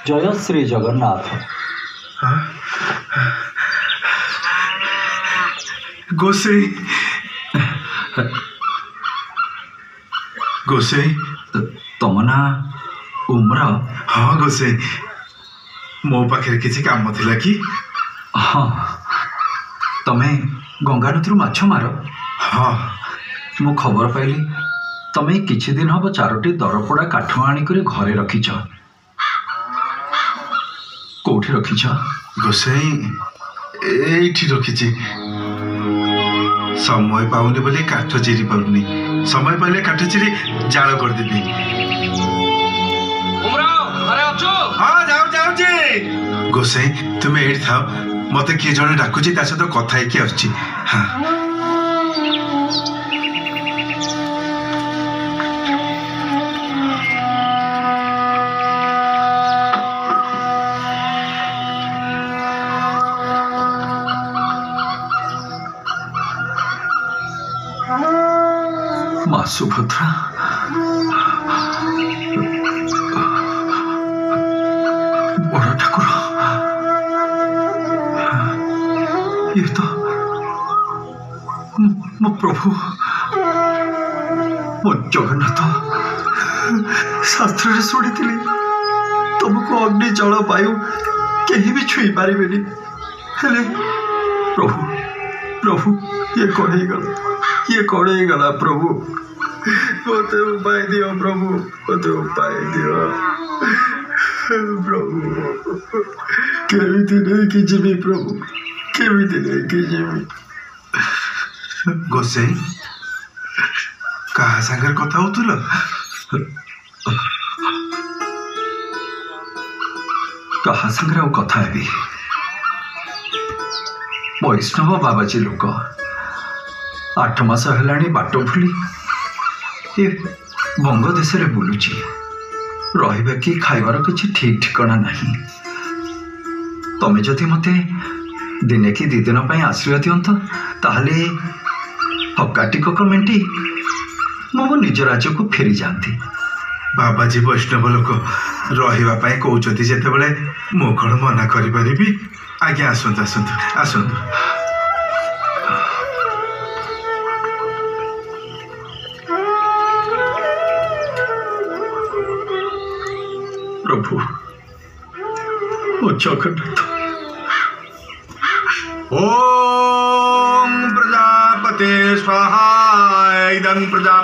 जय श्री जगन्नाथ। गोसाई गोसाई तुम ना उम्र? हाँ गोसाई, मो पाखे किसी काम थिला कि? हाँ, तमे गंगा नदी माछ मार? हाँ, मु खबर पाइली तमे किछि दिन हम 4टी दरपोड़ा काठ आनिक घरे रखिछ। कोठी रखिछ? गोसाई एठी रखिछि। समय पाउनी बोले काठ चिरी पाउनी, समय पाइले काठ चिरी जाल कर देबी। हाँ जाऊ जाऊ जी। गोसाई तुम एठी थाओ, मते किए जने डाकुछि, ता सହିତ कथा हेकि आछि। हाँ माँ सुभद्रा, बड़ ठाकुर, ये तो मो प्रभु, मो जगन्नाथ। शास्त्र शुणी तुमको अग्नि जल वायु कहीं भी छुई पारे। प्रभु प्रभु ये कौन ही गला, ये कौन ही गला प्रभु, मत उपाय दियो प्रभु, मत उपाय दियो प्रभु। केमिति नहीं कि जीवी प्रभु, केमिति नहीं कि जीवी। गोसाई कहा सागर कथा होतुल? कहा संग्रह कथा है वैष्णव बाबाजी लोक 8 मास है बाट भूली ये बंग देश में बुलुची। रहा कि खाइबार किसी ठीक ठिकाना नहीं। तमें जदि मते दिने कि 2 दिन आश्रय दिंत ताहले हकाटिक मेटी मो निज राज्य को फेरी जाती। बाबाजी वैष्णव लोक रही कहते जिते मु कौन मना करी? आज्ञा आसतु आसतु आसतु। प्रभु ओ जगन्नाथ। ओम प्रजापते स्वाहा। इदं प्रजा